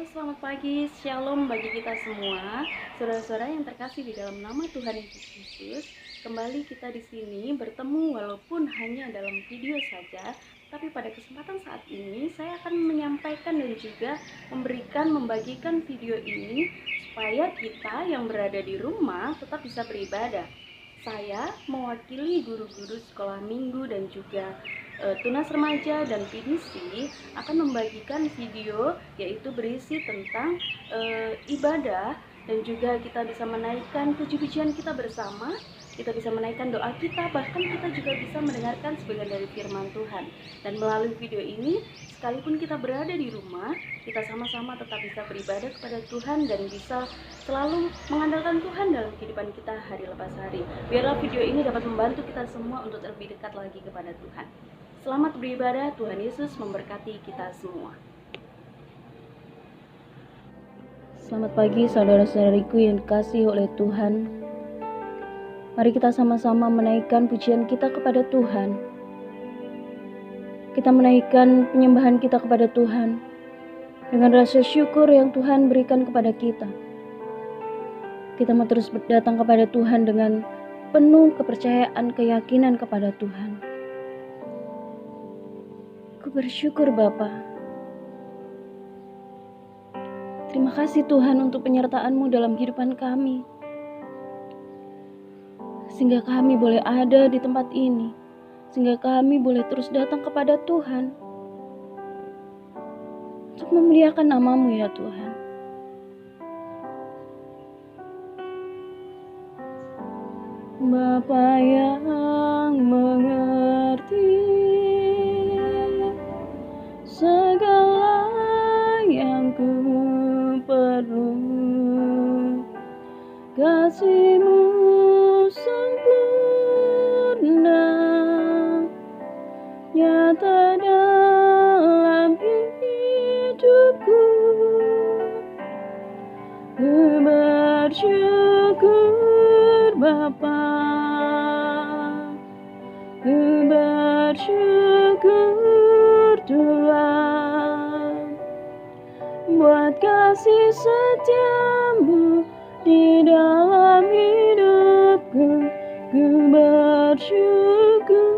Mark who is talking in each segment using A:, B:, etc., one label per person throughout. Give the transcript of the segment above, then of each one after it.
A: Selamat pagi, shalom bagi kita semua, saudara-saudara yang terkasih di dalam nama Tuhan Yesus Kristus. Kembali kita di sini bertemu walaupun hanya dalam video saja, tapi pada kesempatan saat ini saya akan menyampaikan dan juga membagikan video ini supaya kita yang berada di rumah tetap bisa beribadah. Saya mewakili guru-guru sekolah minggu dan juga Tunas Remaja dan PDC akan membagikan video yaitu berisi tentang ibadah, dan juga kita bisa menaikkan puji-pujian kita bersama, kita bisa menaikkan doa kita, bahkan kita juga bisa mendengarkan sebagian dari firman Tuhan. Dan melalui video ini, sekalipun kita berada di rumah, kita sama-sama tetap bisa beribadah kepada Tuhan dan bisa selalu mengandalkan Tuhan dalam kehidupan kita hari lepas hari. Biarlah video ini dapat membantu kita semua untuk lebih dekat lagi kepada Tuhan. Selamat beribadah, Tuhan Yesus memberkati kita semua. Selamat pagi saudara-saudariku yang dikasihi oleh Tuhan. Mari kita sama-sama menaikkan pujian kita kepada Tuhan. Kita menaikkan penyembahan kita kepada Tuhan dengan rasa syukur yang Tuhan berikan kepada kita. Kita mau terus datang kepada Tuhan dengan penuh kepercayaan, keyakinan kepada Tuhan. Aku bersyukur Bapa. Terima kasih Tuhan untuk penyertaan-Mu dalam kehidupan kami. Sehingga kami boleh ada di tempat ini. Sehingga kami boleh terus datang kepada Tuhan. Untuk memuliakan nama-Mu ya Tuhan. Bapa yang mengerti segala yang ku perlu, kasih-Mu sempurna nyata dalam hidupku. Ku bersyukur Bapa, ku bersyukur Tuhan, buat kasih setia-Mu di dalam hidupku. Ku bersyukur,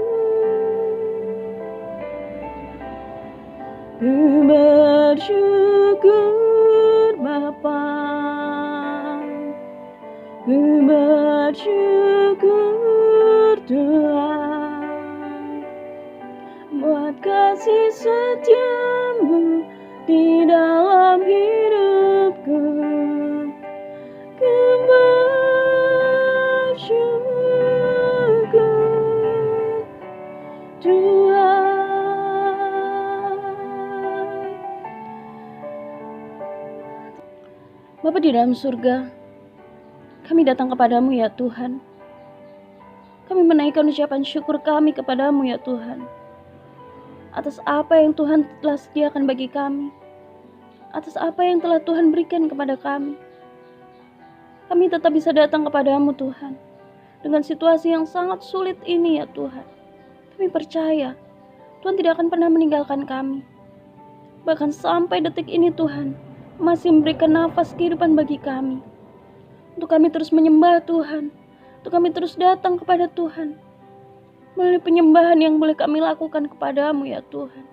A: ku bersyukur Bapa, ku bersyukur Tuhan, buat kasih setia-Mu di dalam hidupku. Ku bersyukur Tuhan. Bapa di dalam surga, kami datang kepadamu ya Tuhan. Kami menaikkan ucapan syukur kami kepadamu ya Tuhan, atas apa yang Tuhan telah sediakan bagi kami, atas apa yang telah Tuhan berikan kepada kami. Kami tetap bisa datang kepadamu Tuhan, dengan situasi yang sangat sulit ini ya Tuhan. Kami percaya Tuhan tidak akan pernah meninggalkan kami. Bahkan sampai detik ini Tuhan masih memberikan nafas kehidupan bagi kami. Untuk kami terus menyembah Tuhan, untuk kami terus datang kepada Tuhan, melalui penyembahan yang boleh kami lakukan kepadamu ya Tuhan.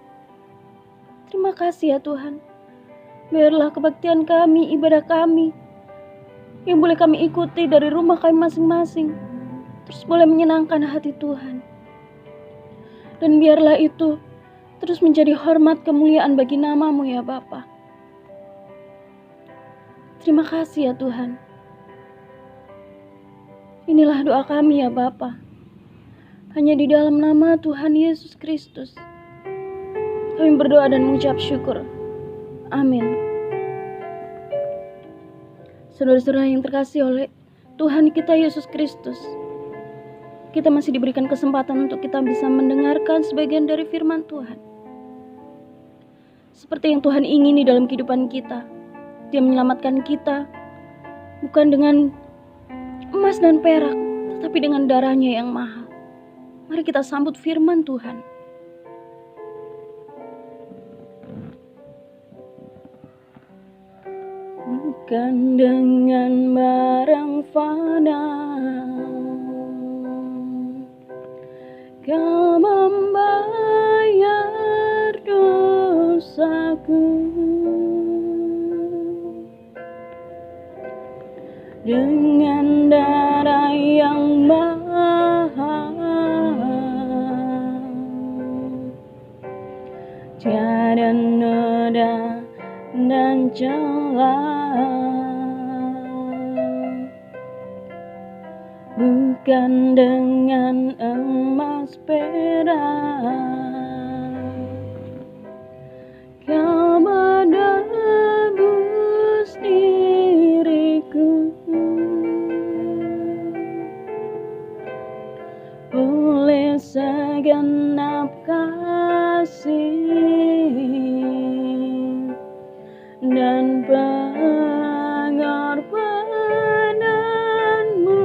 A: Terima kasih ya Tuhan. Biarlah kebaktian kami, ibadah kami, yang boleh kami ikuti dari rumah kami masing-masing, terus boleh menyenangkan hati Tuhan. Dan biarlah itu terus menjadi hormat kemuliaan bagi nama-Mu ya Bapa. Terima kasih ya Tuhan. Inilah doa kami ya Bapa. Hanya di dalam nama Tuhan Yesus Kristus kami berdoa dan mengucap syukur. Amin. Saudara-saudara yang terkasih oleh Tuhan kita Yesus Kristus, kita masih diberikan kesempatan untuk kita bisa mendengarkan sebagian dari firman Tuhan. Seperti yang Tuhan ingini dalam kehidupan kita. Dia menyelamatkan kita bukan dengan emas dan perak, tetapi dengan darahnya yang mahal. Mari kita sambut firman Tuhan. bukan dengan barang fana. Kau membayar dosaku dengan darah yang mahal. Tiada noda dan celah, bukan dengan emas perak. Kau menebus diriku oleh segenap kasih dan pengorbananmu.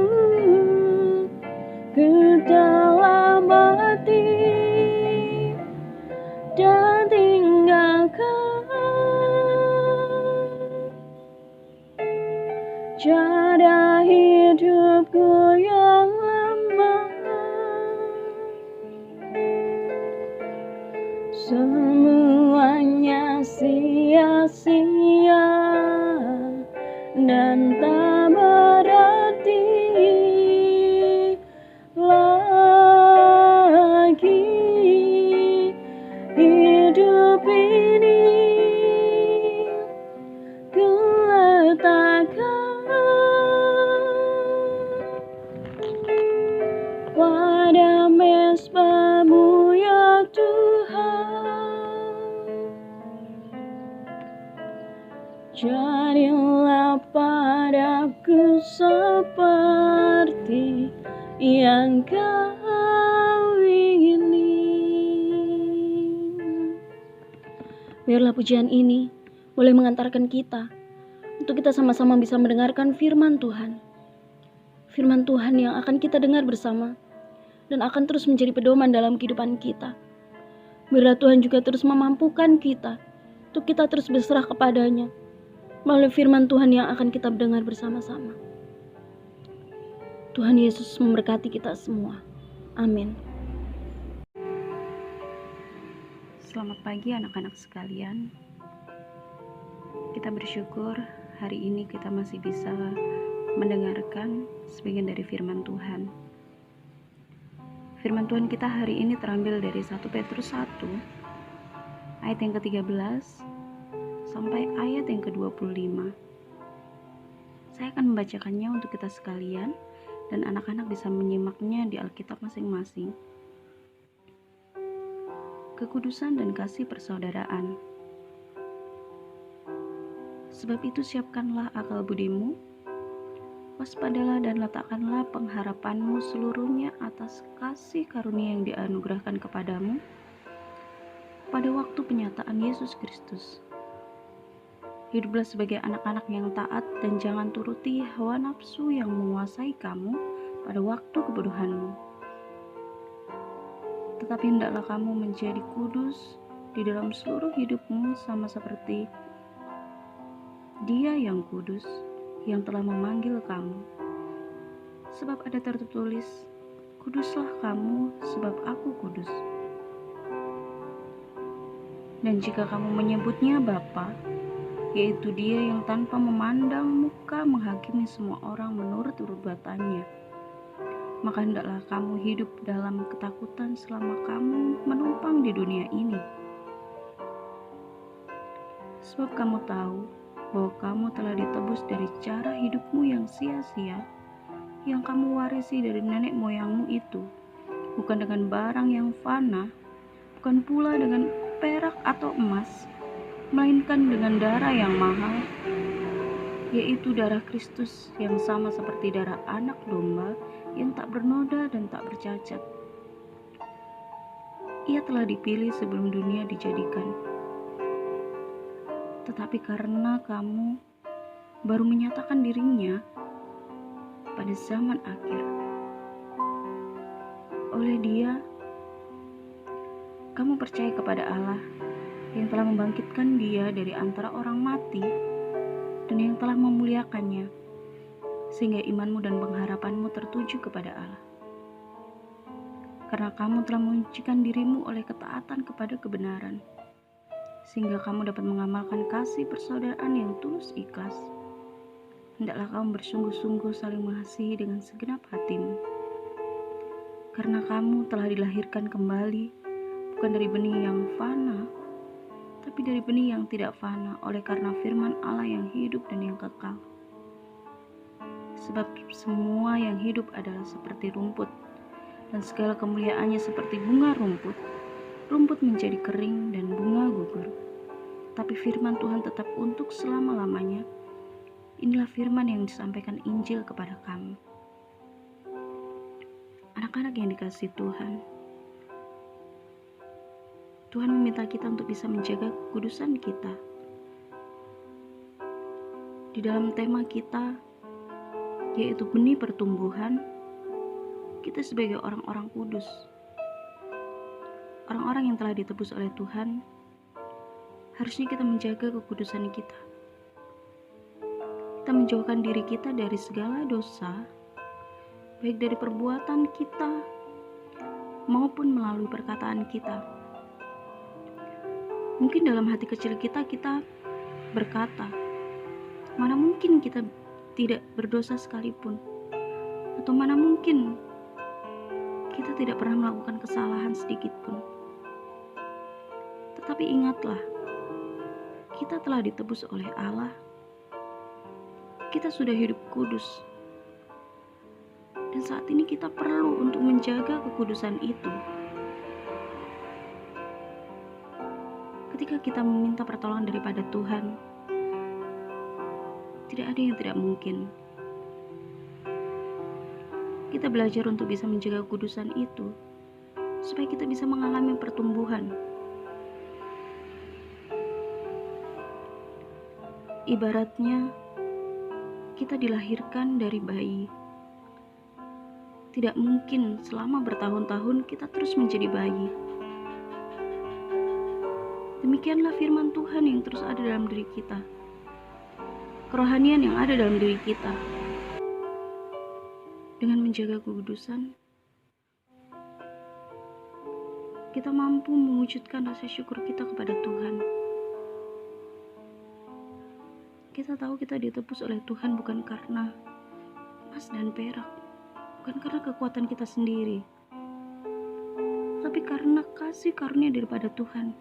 A: Ku telah mati dan tinggalkan cara hidupku yang lama. Semuanya sia-sia dan tak berarti lagi. Hidup ini ku letakkan pada mezbah-Mu ya Tuhan. Jadilah padaku seperti yang Kau ingini. Biarlah pujian ini boleh mengantarkan kita untuk kita sama-sama bisa mendengarkan firman Tuhan. Firman Tuhan yang akan kita dengar bersama dan akan terus menjadi pedoman dalam kehidupan kita. Biarlah Tuhan juga terus memampukan kita untuk kita terus berserah kepadanya melalui firman Tuhan yang akan kita dengar bersama-sama. Tuhan Yesus memberkati kita semua. Amin.
B: Selamat pagi anak-anak sekalian. Kita bersyukur hari ini kita masih bisa mendengarkan sebagian dari firman Tuhan. Firman Tuhan kita hari ini terambil dari 1 Petrus 1 ayat yang ke-13 sampai ayat yang ke-25. Saya akan membacakannya untuk kita sekalian dan anak-anak bisa menyimaknya di Alkitab masing-masing. Kekudusan dan kasih persaudaraan. Sebab itu siapkanlah akal budimu, waspadalah dan letakkanlah pengharapanmu seluruhnya atas kasih karunia yang dianugerahkan kepadamu pada waktu penyataan Yesus Kristus. Hiduplah sebagai anak-anak yang taat dan jangan turuti hawa nafsu yang menguasai kamu pada waktu kebodohanmu. Tetapi hendaklah kamu menjadi kudus di dalam seluruh hidupmu sama seperti Dia yang kudus yang telah memanggil kamu. Sebab ada tertulis, kuduslah kamu sebab aku kudus. Dan jika kamu menyebutnya Bapa, yaitu Dia yang tanpa memandang muka menghakimi semua orang menurut perbuatannya, maka hendaklah kamu hidup dalam ketakutan selama kamu menumpang di dunia ini. Sebab kamu tahu bahwa kamu telah ditebus dari cara hidupmu yang sia-sia, yang kamu warisi dari nenek moyangmu itu, bukan dengan barang yang fana, bukan pula dengan perak atau emas, melainkan dengan darah yang mahal, yaitu darah Kristus yang sama seperti darah anak domba yang tak bernoda dan tak bercacat. Ia telah dipilih sebelum dunia dijadikan. Tetapi karena kamu baru menyatakan dirinya pada zaman akhir, oleh Dia kamu percaya kepada Allah yang telah membangkitkan Dia dari antara orang mati dan yang telah memuliakannya, sehingga imanmu dan pengharapanmu tertuju kepada Allah. Karena kamu telah menyucikan dirimu oleh ketaatan kepada kebenaran, sehingga kamu dapat mengamalkan kasih persaudaraan yang tulus ikhlas. Hendaklah kamu bersungguh-sungguh saling mengasihi dengan segenap hatimu. Karena kamu telah dilahirkan kembali, bukan dari benih yang fana, tapi dari benih yang tidak fana, oleh karena firman Allah yang hidup dan yang kekal. Sebab semua yang hidup adalah seperti rumput, dan segala kemuliaannya seperti bunga rumput. Rumput menjadi kering dan bunga gugur, tapi firman Tuhan tetap untuk selama-lamanya. Inilah firman yang disampaikan Injil kepada kamu. Anak-anak yang dikasihi Tuhan, Tuhan meminta kita untuk bisa menjaga kekudusan kita. Di dalam tema kita, yaitu benih pertumbuhan, kita sebagai orang-orang kudus, orang-orang yang telah ditebus oleh Tuhan, harusnya kita menjaga kekudusan kita. Kita menjauhkan diri kita dari segala dosa, baik dari perbuatan kita maupun melalui perkataan kita. Mungkin dalam hati kecil kita berkata, mana mungkin kita tidak berdosa sekalipun, atau mana mungkin kita tidak pernah melakukan kesalahan sedikit pun. Tetapi ingatlah, kita telah ditebus oleh Allah. Kita sudah hidup kudus. Dan saat ini kita perlu untuk menjaga kekudusan itu. Ketika kita meminta pertolongan daripada Tuhan, tidak ada yang tidak mungkin. Kita belajar untuk bisa menjaga kekudusan itu, supaya kita bisa mengalami pertumbuhan. Ibaratnya, kita dilahirkan dari bayi. Tidak mungkin selama bertahun-tahun kita terus menjadi bayi. Demikianlah firman Tuhan yang terus ada dalam diri kita. Kerohanian yang ada dalam diri kita. Dengan menjaga kekudusan, kita mampu mewujudkan rasa syukur kita kepada Tuhan. Kita tahu kita ditebus oleh Tuhan bukan karena emas dan perak, bukan karena kekuatan kita sendiri, tapi karena kasih karunia daripada Tuhan.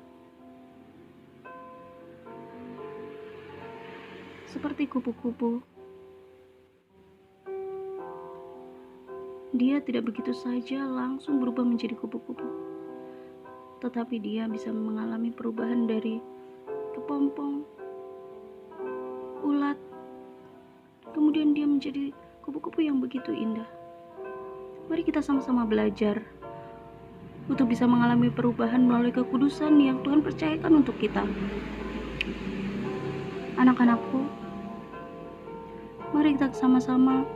B: Seperti kupu-kupu, dia tidak begitu saja langsung berubah menjadi kupu-kupu, tetapi dia bisa mengalami perubahan dari kepompong, ulat, kemudian dia menjadi kupu-kupu yang begitu indah. Mari kita sama-sama belajar untuk bisa mengalami perubahan melalui kekudusan yang Tuhan percayakan untuk kita. Anak-anakku, mari kita sama-sama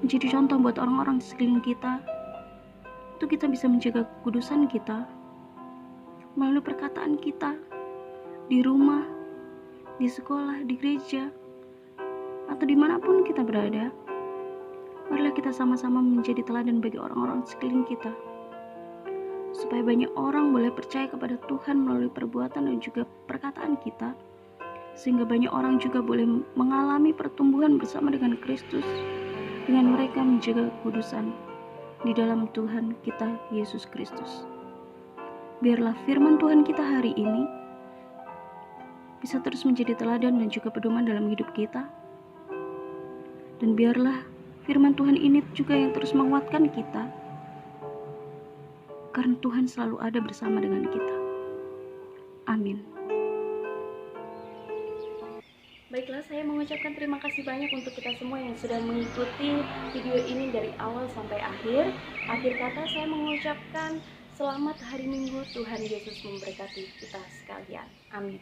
B: menjadi contoh buat orang-orang di sekeliling kita, untuk kita bisa menjaga kekudusan kita melalui perkataan kita di rumah, di sekolah, di gereja, atau dimanapun kita berada. Marilah kita sama-sama menjadi teladan bagi orang-orang di sekeliling kita, supaya banyak orang boleh percaya kepada Tuhan melalui perbuatan dan juga perkataan kita, sehingga banyak orang juga boleh mengalami pertumbuhan bersama dengan Kristus, dengan mereka menjaga kekudusan di dalam Tuhan kita Yesus Kristus. Biarlah firman Tuhan kita hari ini bisa terus menjadi teladan dan juga pedoman dalam hidup kita, dan biarlah firman Tuhan ini juga yang terus menguatkan kita, karena Tuhan selalu ada bersama dengan kita. Amin.
A: Baiklah, saya mengucapkan terima kasih banyak untuk kita semua yang sudah mengikuti video ini dari awal sampai akhir. Akhir kata saya mengucapkan selamat hari Minggu. Tuhan Yesus memberkati kita sekalian. Amin.